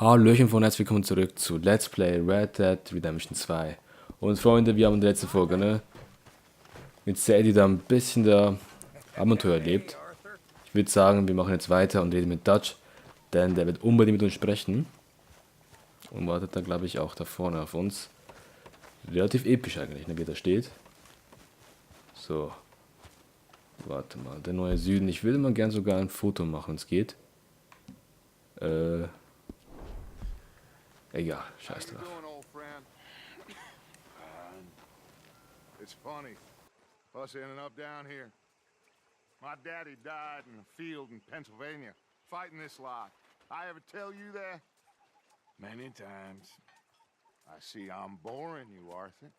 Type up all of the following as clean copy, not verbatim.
Hallöchen von herzlich willkommen zurück zu Let's Play Red Dead Redemption 2. Und Freunde, wir haben in der letzten Folge, mit Seite da ein bisschen der Abenteuer erlebt. Ich würde sagen, wir machen jetzt weiter und reden mit Dutch, denn der wird unbedingt mit uns sprechen. Und wartet dann, glaube ich, auch da vorne auf uns. Relativ episch eigentlich, wie er da steht. So. Warte mal, der neue Süden. Ich würde mal gern sogar ein Foto machen, wenn es geht. Egal, scheiß drauf. It's funny, us ending up down here. My daddy died in a field in Pennsylvania, fighting this lot. I ever tell you that? Many times. I see I'm boring you, Arthur.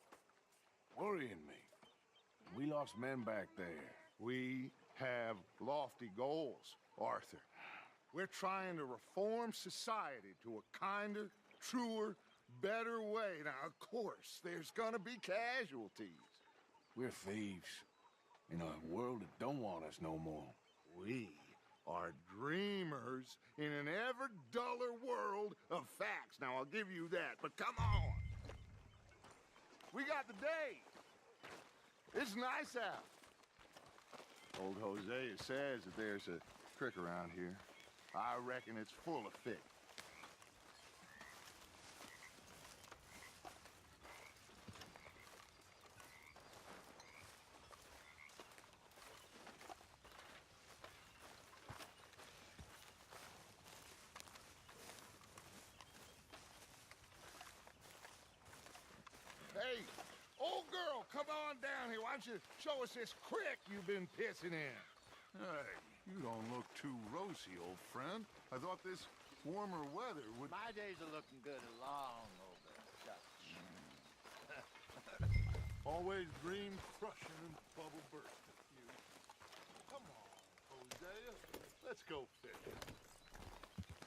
Worrying me. We lost men back there. We have lofty goals, Arthur. We're trying to reform society to a kinder, truer, better way. Now, of course, there's gonna be casualties. We're thieves in a world that don't want us no more. We are dreamers in an ever duller world of facts. Now, I'll give you that, but come on. We got the day. It's nice out. Old Hosea says that there's a creek around here. I reckon it's full of fish. Hey, old girl, come on down here. Why don't you show us this creek you've been pissing in? Hey, you don't look too rosy, old friend. I thought this warmer weather would... My days are looking good along over Dutch. Always dream crushing and bubble bursting. You. Come on, Hosea. Let's go fishing.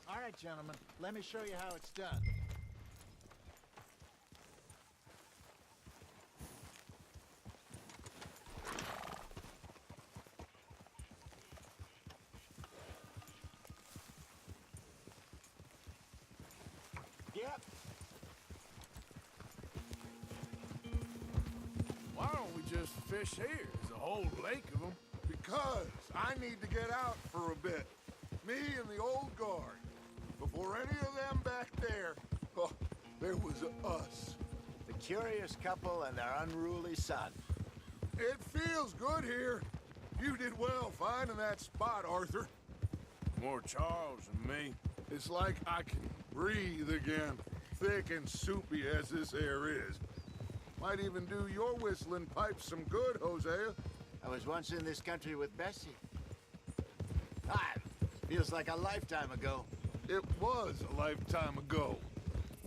All right, gentlemen, let me show you how it's done. Yep. Why don't we just fish here? There's a whole lake of them. Because I need to get out for a bit. Me and the old guard. Before any of them back there, oh, there was us. The curious couple and their unruly son. It feels good here. You did well finding that spot, Arthur. More Charles than me. It's like I can breathe again, thick and soupy as this air is. Might even do your whistling pipes some good, Hosea. I was once in this country with Bessie. Ah, feels like a lifetime ago. It was a lifetime ago.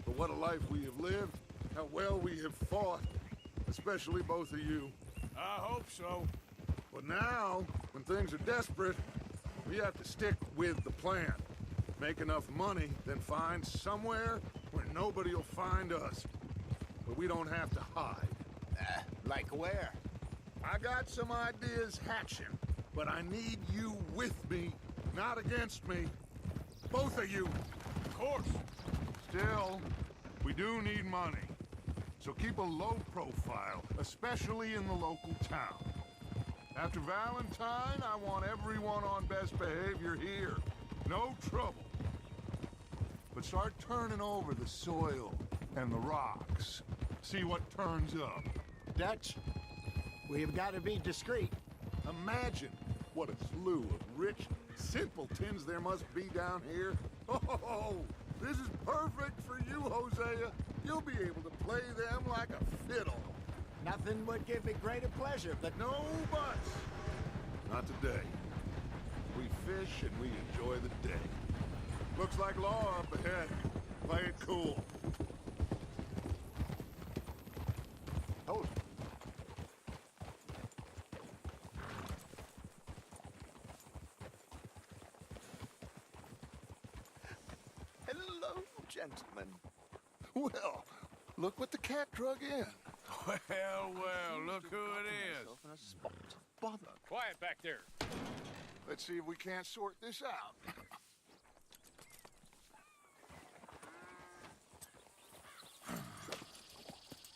But what a life we have lived, how well we have fought, especially both of you. I hope so. But now, when things are desperate, we have to stick with the plan. Make enough money, then find somewhere where nobody will find us. But we don't have to hide. Like where? I got some ideas hatching, but I need you with me, not against me. Both of you. Of course. Still, we do need money. So keep a low profile, especially in the local town. After Valentine, I want everyone on best behavior here. No trouble. But start turning over the soil and the rocks. See what turns up. Dutch, we've got to be discreet. Imagine what a slew of rich simpletons there must be down here. Oh, this is perfect for you, Hosea. You'll be able to play them like a fiddle. Nothing would give me greater pleasure, but No buts. Not today. We fish and we enjoy the day. Looks like law up ahead. Play it cool. hold. Hello, gentlemen. Well, look what the cat drug in. Well, look who it is. In a spot. Bother. Quiet back there. Let's see if we can't sort this out.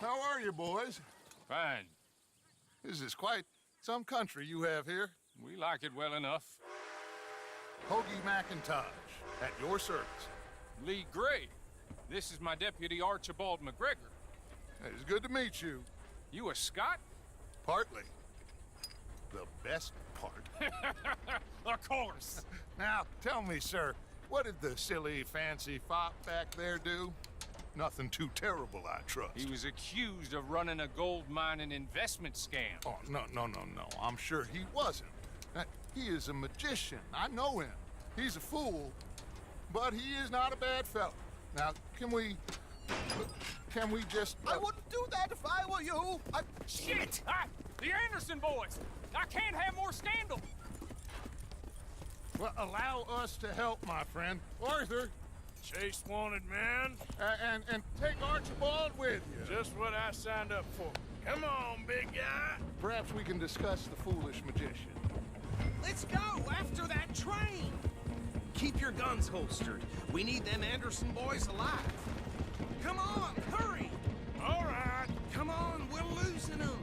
How are you, boys? Fine. This is quite some country you have here. We like it well enough. Hoagie McIntosh, at your service. Lee Gray. This is my deputy Archibald McGregor. It's good to meet you. You a Scot? Partly. The best part. Of course. Now, tell me, sir, what did the silly, fancy fop back there do? Nothing too terrible, I trust. He was accused of running a gold mining investment scam. Oh, no. I'm sure he wasn't. He is a magician. I know him. He's a fool, but he is not a bad fellow. Now, can we just... I wouldn't do that if I were you. Shit! The Anderson boys! I can't have more scandal! Well, allow us to help, my friend. Arthur, Chase wanted, man. and take Archibald with you. Just what I signed up for. Come on, big guy. Perhaps we can discuss the foolish magician. Let's go after that train. Keep your guns holstered. We need them Anderson boys alive. Come on, hurry. All right. Come on, we're losing them.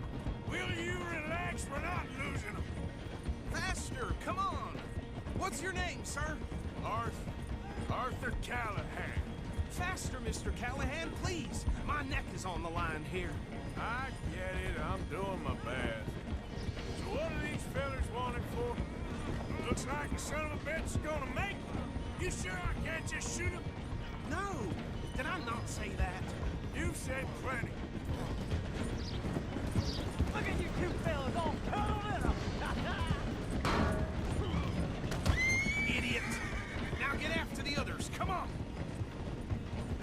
Will you relax? We're not losing them. Faster, come on. What's your name, sir? Arthur Callahan. Faster, Mr. Callahan, please. My neck is on the line here. I get it. I'm doing my best. So what are these fellers wanted for? Looks like the son of a bitch is gonna make one. You sure I can't just shoot him? No, did I not say that? You've said plenty. Look at you two fellas all cuddled in 'em. Idiot. Now get after the others, come on.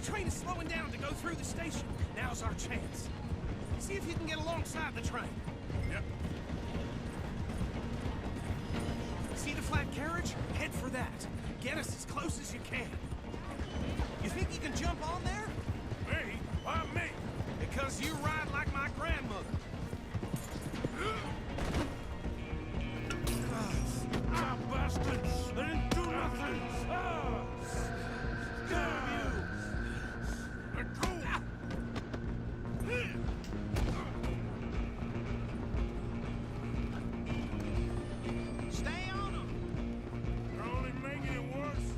The train is slowing down to go through the station. Now's our chance. See if you can get alongside the train. Yep. See the flat carriage? Head for that. Get us as close as you can. You think you can jump on there? Me? Why me? Because you ride like my grandmother. Ah, bastard! They didn't do nothing! Ah! Damn you! Let go! Stay on them. You're only making it worse.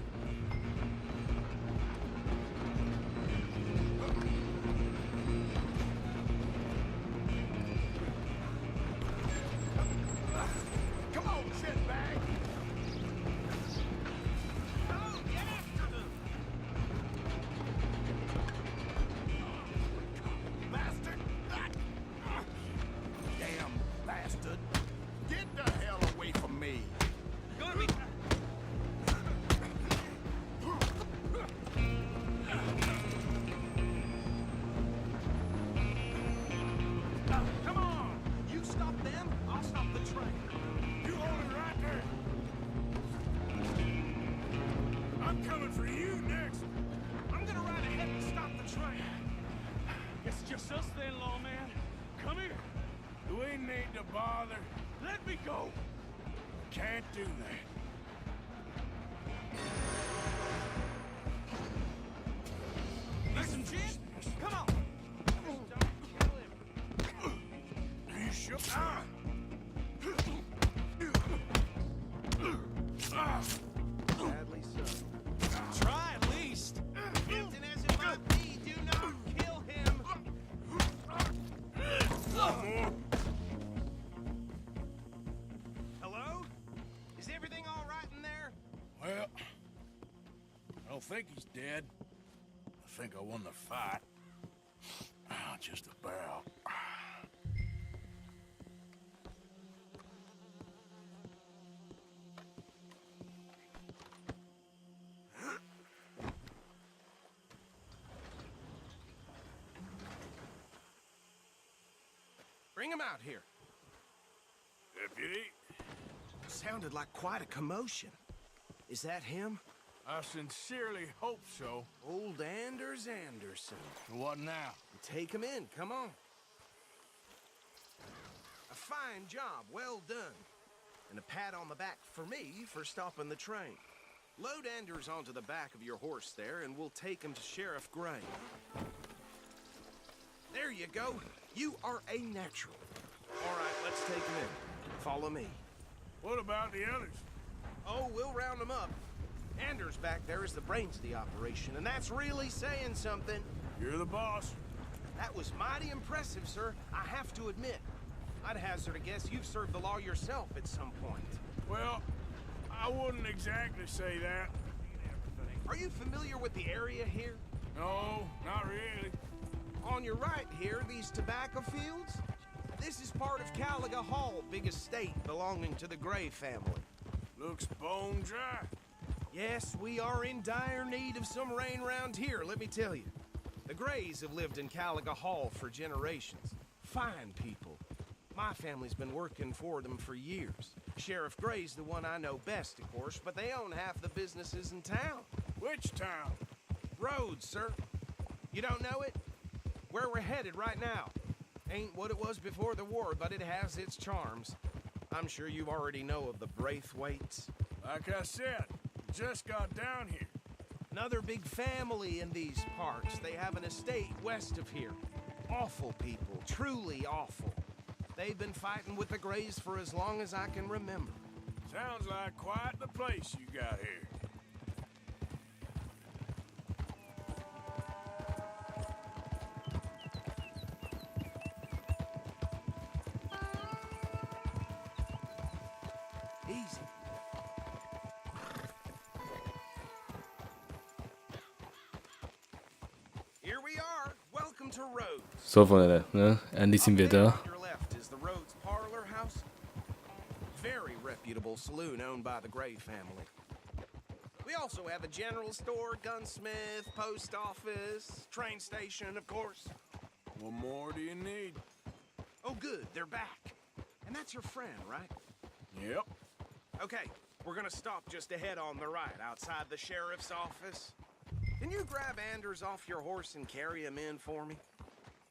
Come on, shitbag! Oh, get after them. Bastard! Damn bastard. Get the hell away from me! Gonna be... Come on! You stop them, I'll stop the train. You hold it right there. I'm coming for you next. I'm gonna ride ahead and stop the train. It's just us then, lawman. Come here. Do we need to bother? Let me go. Can't do that. Need some gin? Come on. Are you sure? Ah! Ah! Sadly so. Try at least. Tempting as it might be, do not kill him. More. Hello? Is everything all right in there? Well, I don't think he's dead. I think I won the fight. Ah, just about. Bring him out here. Deputy, Sounded like quite a commotion. Is that him? I sincerely hope so. Old Anders Anderson. So what now? Take him in, come on. A fine job, well done. And a pat on the back for me for stopping the train. Load Anders onto the back of your horse there, and we'll take him to Sheriff Gray. There you go. You are a natural. All right, let's take him in. Follow me. What about the others? Oh, we'll round them up. Anders back there is the brains of the operation, and that's really saying something. You're the boss. That was mighty impressive, sir. I have to admit. I'd hazard a guess you've served the law yourself at some point. Well, I wouldn't exactly say that. Are you familiar with the area here? No, not really. On your right here, these tobacco fields? This is part of Caliga Hall, big estate belonging to the Gray family. Looks bone dry. Yes, we are in dire need of some rain round here, let me tell you. The Grays have lived in Caliga Hall for generations. Fine people. My family's been working for them for years. Sheriff Gray's the one I know best, of course, but they own half the businesses in town. Which town? Rhodes, sir. You don't know it? Where we're headed right now. Ain't what it was before the war, but it has its charms. I'm sure you already know of the Braithwaites. Like I said, just got down here. Another big family in these parts. They have an estate west of here. Awful people, truly awful. They've been fighting with the Grays for as long as I can remember. Sounds like quite the place you got here. Easy. Here we are. Welcome to Rhodes. So, Freunde, ne? Endlich sind wir da. On your left is the Rhodes Parlor House. Very reputable saloon owned by the Gray family. We also have a general store, gunsmith, post office, train station, of course. What more do you need? Oh, good, they're back. And that's your friend, right? Yep. Okay, we're gonna stop just ahead on the right, outside the sheriff's office. Can you grab Anders off your horse and carry him in for me?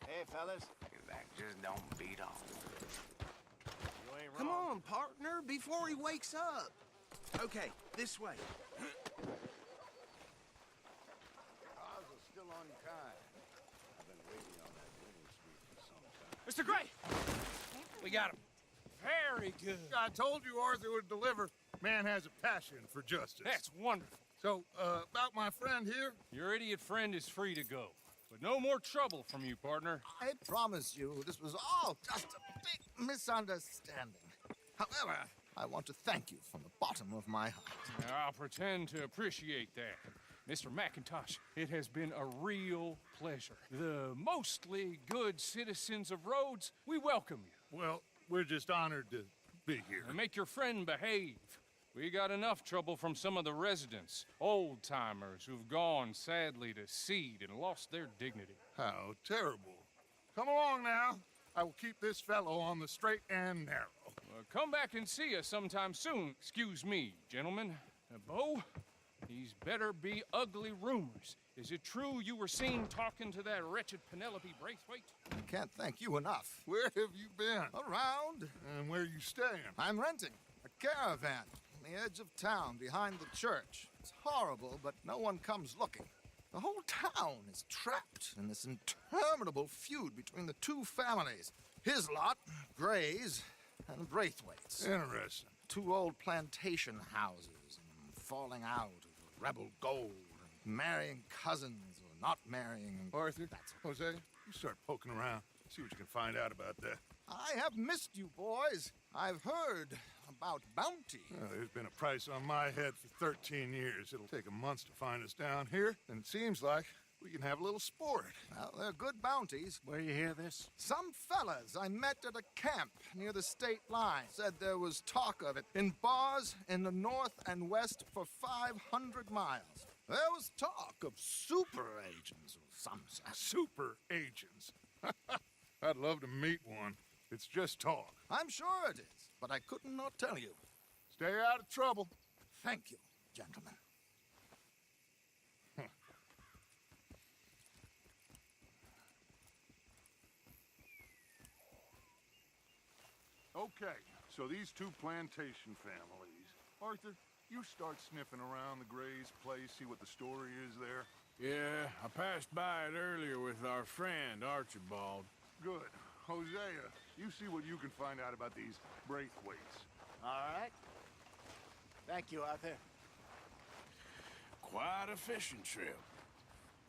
Hey, fellas. That just don't beat off. You ain't Come wrong. on, partner, before he wakes up. Okay, this way. Cars are still unkind. I've been waiting on that winning streak for some time. Mr. Gray! We got him. Very good. I told you Arthur would deliver. Man has a passion for justice. That's wonderful. So, about my friend here, Your idiot friend is free to go. But no more trouble from you, partner. I promise you, this was all just a big misunderstanding. However, I want to thank you from the bottom of my heart. Now, I'll pretend to appreciate that. Mr. McIntosh, it has been a real pleasure. The mostly good citizens of Rhodes, we welcome you. well, we're just honored to be here. And make your friend behave. We got enough trouble from some of the residents, old-timers who've gone, sadly, to seed and lost their dignity. How terrible. Come along now. I will keep this fellow on the straight and narrow. Come back and see us sometime soon. Excuse me, gentlemen. Bo, these better be ugly rumors. Is it true you were seen talking to that wretched Penelope Braithwaite? I can't thank you enough. Where have you been? Around, And where you staying? I'm renting a caravan on the edge of town behind the church. It's horrible, but no one comes looking. The whole town is trapped in this interminable feud between the two families. His lot, Gray's, and Braithwaite's. Interesting. Two old plantation houses and falling out of rebel gold, and marrying cousins or not marrying. Arthur, That's Jose, you start poking around. See what you can find out about that. I have missed you, boys. I've heard about bounty. Well, there's been a price on my head for 13 years. It'll take a month to find us down here, and it seems like we can have a little sport. Well, they're good bounties. Where you hear this? Some fellas I met at a camp near the state line said there was talk of it in bars in the north and west for 500 miles. There was talk of super agents of some sort. Super agents. I'd love to meet one. It's just talk. I'm sure it is, but I could not tell you. Stay out of trouble. Thank you, gentlemen. Okay, so these two plantation families. Arthur, you start sniffing around the Gray's place, see what the story is there. Yeah, I passed by it earlier with our friend, Archibald. Good. Hosea, you see what you can find out about these braithwaites. All right. Thank you, Arthur. Quite a fishing trip.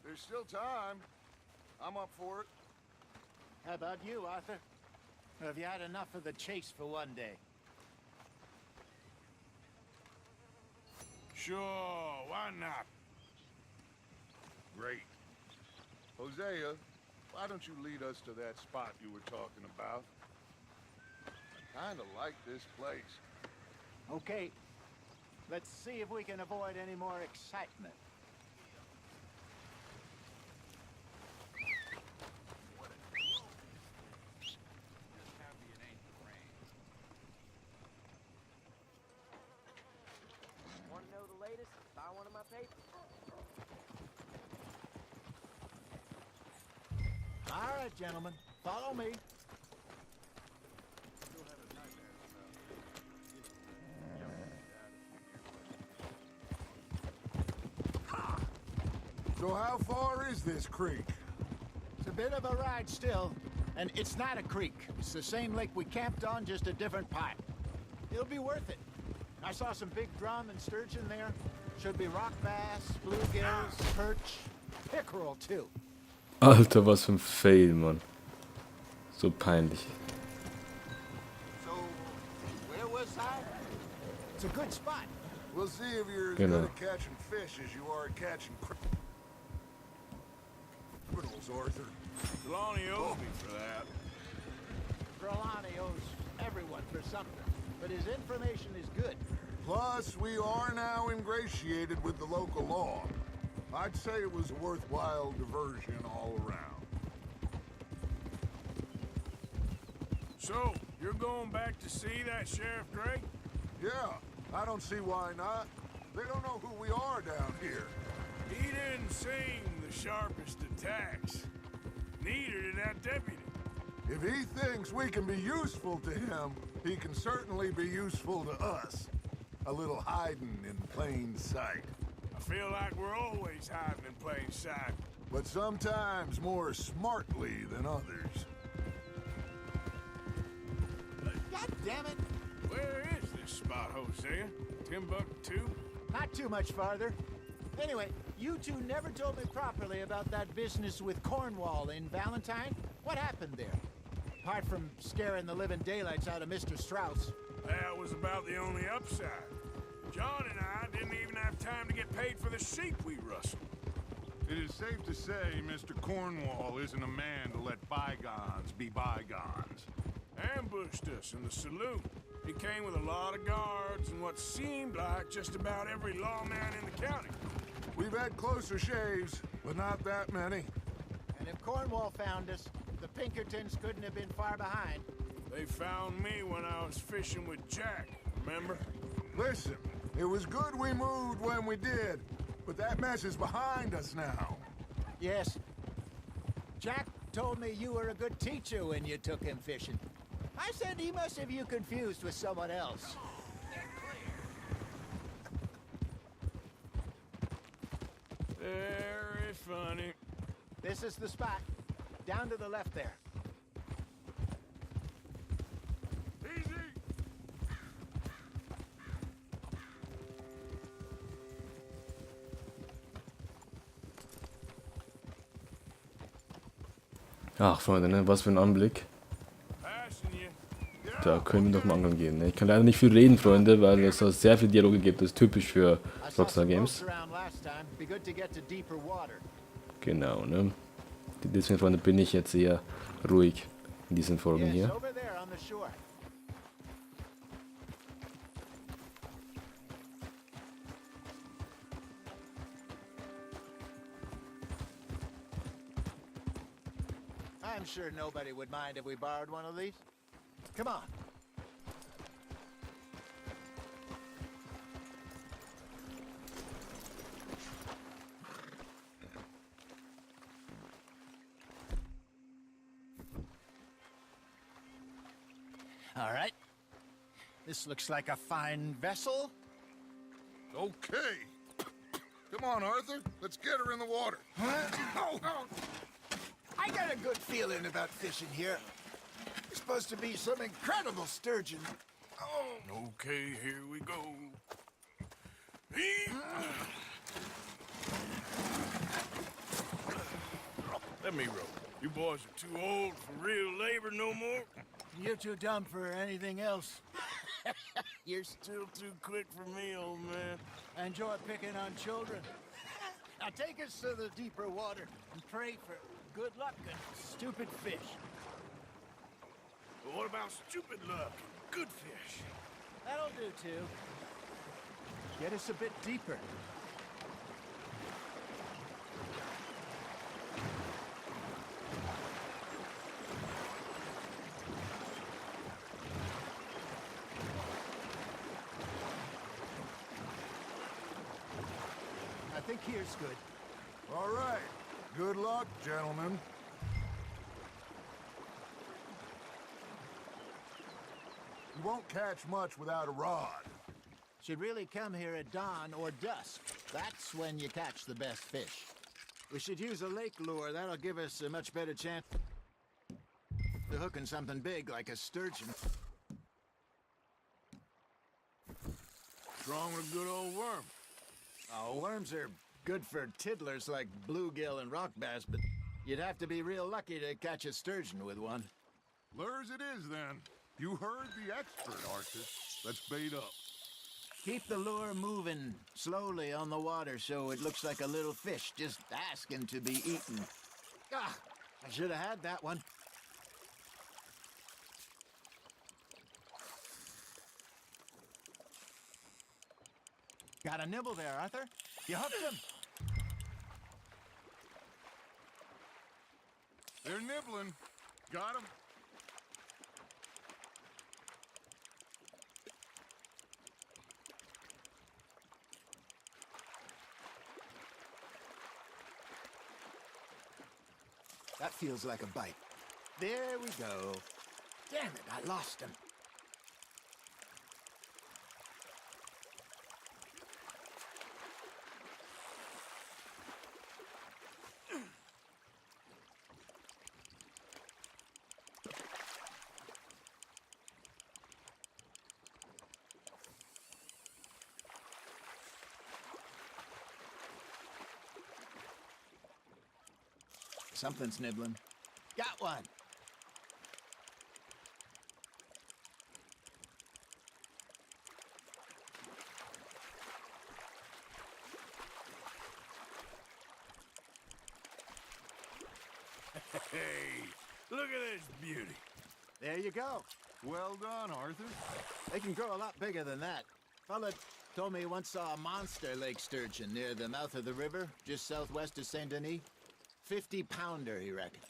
There's still time. I'm up for it. How about you, Arthur? Or have you had enough of the chase for one day? Sure, why not? Great. Hosea, why don't you lead us to that spot you were talking about? I kind of like this place. Okay. Let's see if we can avoid any more excitement. Want to know the latest? Buy one of my papers. All right, gentlemen. Follow me. So how far is this creek? It's a bit of a ride still. And it's not a creek. It's the same lake we camped on, just a different part. It'll be worth it. I saw some big drum and sturgeon there. Should be rock bass, bluegills, perch, pickerel too. Alter, was für ein Fail, Mann. So peinlich. So, where was I? It's a good spot. We'll see if you're as Genau. good at catching fish as you are at catching criminals, Arthur. Trelawney owes me for that. Trelawney owes everyone for something, but his information is good. Plus, we are now ingratiated with the local law. I'd say it was a worthwhile diversion all around. So, you're going back to see that Sheriff Gray? Yeah, I don't see why not. They don't know who we are down here. He didn't seem the sharpest attacks. Neither did that deputy. If he thinks we can be useful to him, he can certainly be useful to us. A little hiding in plain sight. I feel like we're always hiding in plain sight. But sometimes more smartly than others. God damn it! Where is this spot, Hosea? Timbuktu? Not too much farther. Anyway, you two never told me properly about that business with Cornwall in Valentine. What happened there? Apart from scaring the living daylights out of Mr. Strauss. That was about the only upside. John and I didn't even have time to get paid for the sheep we rustled. It is safe to say Mr. Cornwall isn't a man to let bygones be bygones. Ambushed us in the saloon. He came with a lot of guards and what seemed like just about every lawman in the county. We've had closer shaves, but not that many. And if Cornwall found us, the Pinkertons couldn't have been far behind. They found me when I was fishing with Jack, remember? Listen, it was good we moved when we did, but that mess is behind us now. Yes. Jack told me you were a good teacher when you took him fishing. I said he must have you confused with someone else. Very funny. This is the spot. Down to the left there. Easy! Ach, Freunde, ne? Was für ein Anblick. Passing you. Da können wir doch mal angeln gehen. Ne? Ich kann leider nicht viel reden, Freunde, weil es da sehr viele Dialoge gibt. Das ist typisch für I saw Rockstar some Games. boats around last time. Be good to get to deeper water. Genau, ne? Deswegen, Freunde, bin ich jetzt eher ruhig in diesen Folgen Yes, hier. over there on the shore. I'm sure nobody would mind if we borrowed one of these. Come on. All right. This looks like a fine vessel. Okay. Come on, Arthur. Let's get her in the water. I got a good feeling about fishing here. It's supposed to be some incredible sturgeon. Okay, here we go. Let me row. You boys are too old for real labor no more. You're too dumb for anything else. You're still too quick for me, old man. I enjoy picking on children. Now take us to the deeper water and pray for good luck and stupid fish. But what about stupid luck? Good fish. That'll do, too. Get us a bit deeper. I think here's good. All right. Good luck, gentlemen. You won't catch much without a rod. Should really come here at dawn or dusk. That's when you catch the best fish. We should use a lake lure. That'll give us a much better chance of hooking something big like a sturgeon. What's wrong with a good old worm? Oh, worms are good for tiddlers like bluegill and rock bass, but you'd have to be real lucky to catch a sturgeon with one. Lures it is, then. You heard the expert, Arthur. Let's bait up. Keep the lure moving slowly on the water so it looks like a little fish just asking to be eaten. Ah, I should have had that one. Got a nibble there, Arthur. You hooked him. They're nibbling. Got him. That feels like a bite. There we go. Damn it, I lost him. Something's nibbling. Got one. Hey, look at this beauty. There you go. Well done, Arthur. They can grow a lot bigger than that. Fella told me he once saw a monster lake sturgeon near the mouth of the river, just southwest of Saint Denis. 50-pounder, he reckoned.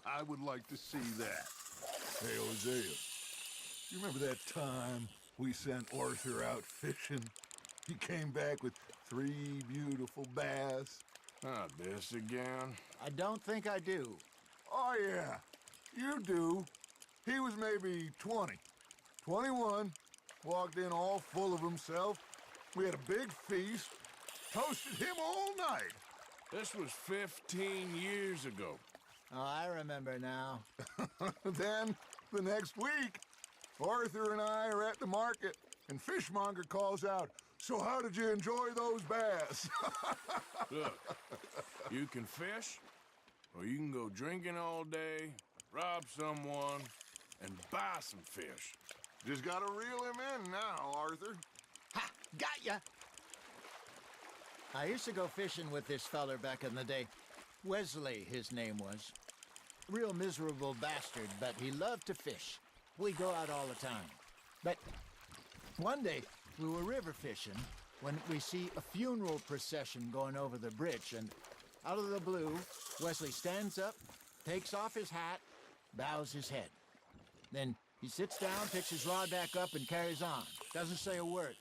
I would like to see that. Hey, Hosea. You remember that time we sent Arthur out fishing? He came back with 3 beautiful bass. Not this again. I don't think I do. Oh, yeah. You do. He was maybe 20. 21. Walked in all full of himself. We had a big feast. Toasted him all night. This was 15 years ago. Oh, I remember now. Then, the next week, Arthur and I are at the market, and Fishmonger calls out, "So how did you enjoy those bass?" Look, you can fish, or you can go drinking all day, rob someone, and buy some fish. Just gotta reel him in now, Arthur. Ha! Got ya! I used to go fishing with this feller back in the day. Wesley, his name was. Real miserable bastard, but he loved to fish. We go out all the time. But one day, we were river fishing when we see a funeral procession going over the bridge, and out of the blue, Wesley stands up, takes off his hat, bows his head. Then he sits down, picks his rod back up, and carries on. Doesn't say a word.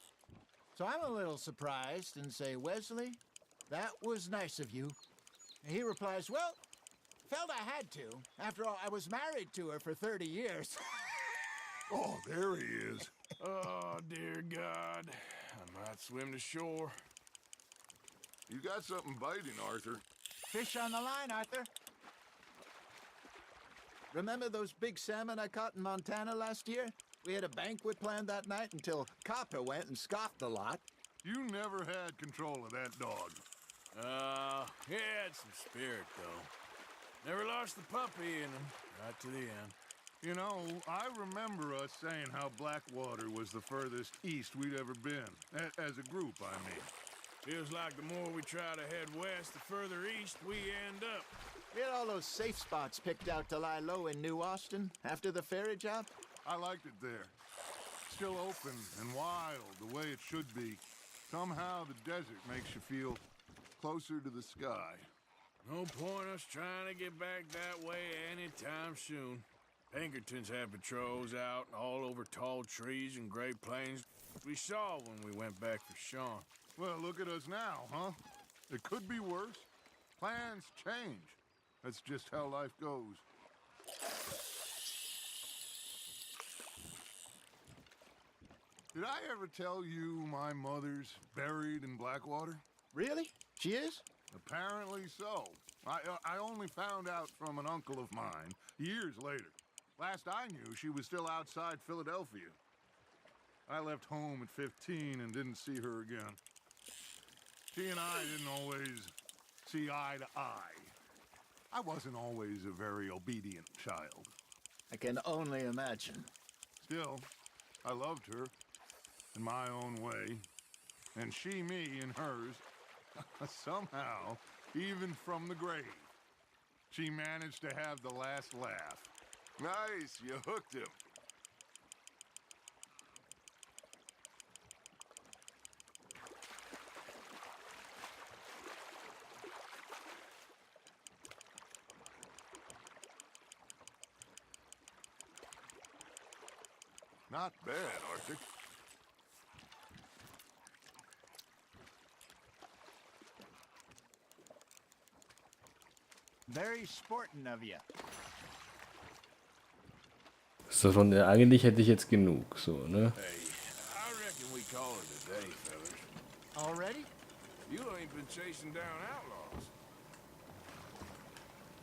So I'm a little surprised and say, "Wesley, that was nice of you." And he replies, "Well, felt I had to. After all, I was married to her for 30 years. Oh, there he is. Oh, dear God. I might swim to shore. You got something biting, Arthur. Fish on the line, Arthur. Remember those big salmon I caught in Montana last year? We had a banquet planned that night until Copper went and scoffed a lot. You never had control of that dog. He had some spirit, though. Never lost the puppy in him, right to the end. You know, I remember us saying how Blackwater was the furthest east we'd ever been. As a group, I mean. Feels like the more we try to head west, the further east we end up. We had all those safe spots picked out to lie low in New Austin after the ferry job. I liked it there. Still open and wild, the way it should be. Somehow the desert makes you feel closer to the sky. No point us trying to get back that way anytime soon. Pinkertons had patrols out all over tall trees and Great Plains. We saw when we went back for Sean. Well, look at us now, huh? It could be worse. Plans change. That's just how life goes. Did I ever tell you my mother's buried in Blackwater? Really? She is? Apparently so. I only found out from an uncle of mine years later. Last I knew, she was still outside Philadelphia. I left home at 15 and didn't see her again. She and I didn't always see eye to eye. I wasn't always a very obedient child. I can only imagine. Still, I loved her in my own way, and she me in hers. Somehow, even from the grave, she managed to have the last laugh. Nice, you hooked him. Not bad, Arctic. Very sporting of you. So von der, eigentlich hätte ich jetzt genug, so, ne? Hey, I reckon we call it a day, fellas. Already? You ain't been chasing down outlaws.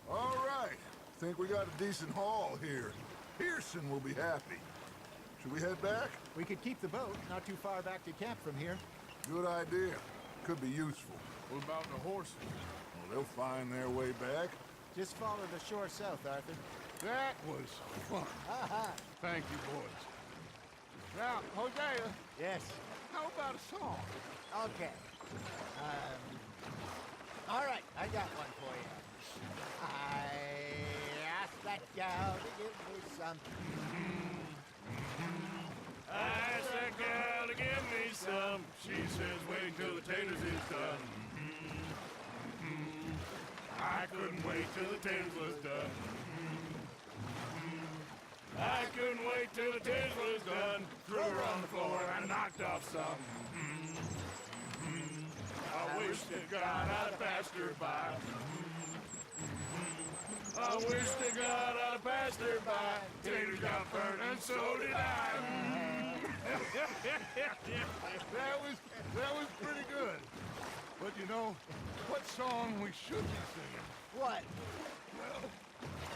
All right. Think we got a decent haul here. Pearson will be happy. Should we head back? We could keep the boat not too far back to camp from here. Good idea. Could be useful. What about the horses? Well, they'll find their way back. Just follow the shore south, Arthur. That was fun. Thank you, boys. Now, Hosea, Yes. how about a song? Okay. All right, I got one for you. I asked that gal to give me some. I asked that gal to give me some. She says wait till the taters is done. I couldn't wait till the taters was done. I couldn't wait till the taters was done. Threw her on the floor and knocked off some. I wish to God I'd have passed her by. I wish to God I'd have passed her by. Taters got burned and so did I. That was pretty good. But you know, what song we should be singing? What? Well,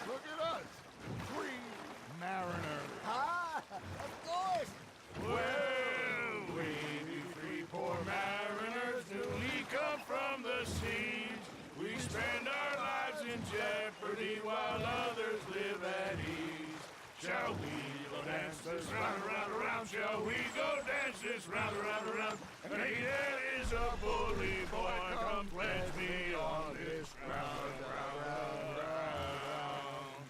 look at us. 3 mariners. Ah, of course. Well, we 3 poor mariners newly come from the seas. We spend our lives in jeopardy while others live at ease. Shall we go dance this round, around, around? Shall we go dance this round, around, around? And there is a bully boy, come pledge me on this ground, round, round, round.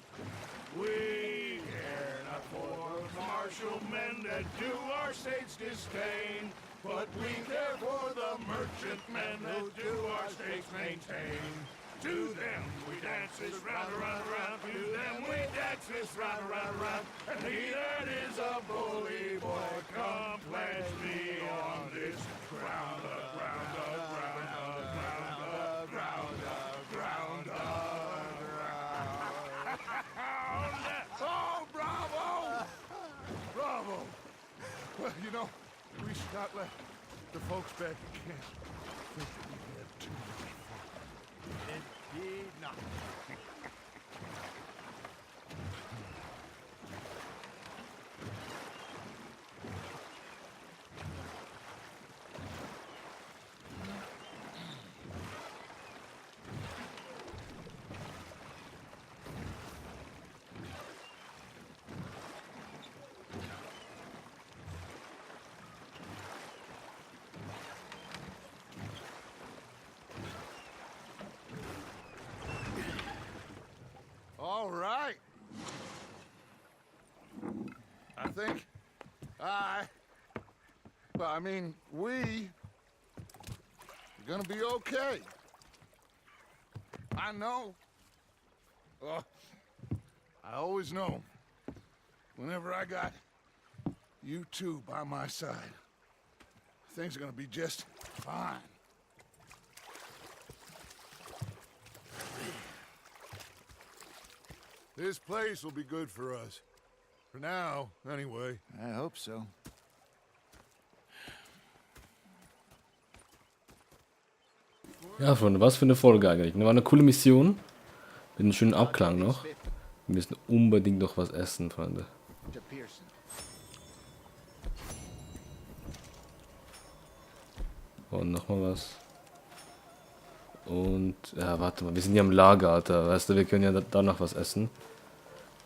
We care not for the martial men that do our state's disdain, but we care for the merchant men that do our states maintain. To them we dance this round, around, around. To them we dance this round, around, around. And he that is a bully boy, come pledge me on this ground, ground, ground, ground, ground, ground, ground. Oh, bravo! Bravo! Well, you know, we should not let the folks back at camp It did not. All right. I think we are gonna be okay. I know. I always know. Whenever I got you two by my side, things are gonna be just fine. This place will be good for us. For now, anyway. I hope so. Ja, Freunde, was für eine Folge eigentlich. War eine coole Mission. Mit einem schönen Abklang noch. Wir müssen unbedingt noch was essen, Freunde. To Pearson. Und nochmal was. Und, ja, warte mal, wir sind ja im Lager, Alter. Weißt du, wir können ja da noch was essen.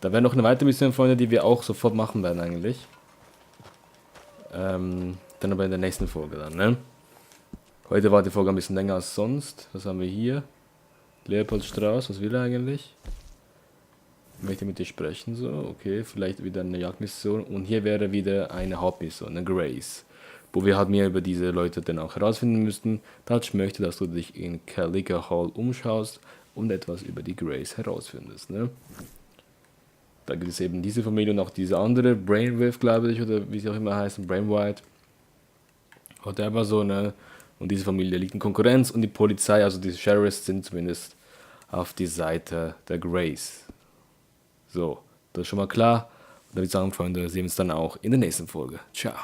Da wäre noch eine weitere Mission, Freunde, die wir auch sofort machen werden eigentlich. Dann aber in der nächsten Folge dann, ne? Heute war die Folge ein bisschen länger als sonst. Was haben wir hier? Leopoldstraße, was will er eigentlich? Ich möchte mit dir sprechen, so, okay, vielleicht wieder eine Jagdmission. Und hier wäre wieder eine Hauptmission, eine Grace. Wo wir halt mehr über diese Leute dann auch herausfinden müssten. Ich möchte, dass du dich in Calica Hall umschaust und etwas über die Grace herausfindest, ne? Da gibt es eben diese Familie und auch diese andere, Brainwave, glaube ich, oder wie sie auch immer heißen, Brainwhite. Whatever, so, ne? Und diese Familie liegt in Konkurrenz und die Polizei, also die Sheriffs, sind zumindest auf die Seite der Grace. So, das ist schon mal klar. Und dann würde ich sagen, Freunde, sehen wir uns dann auch in der nächsten Folge. Ciao.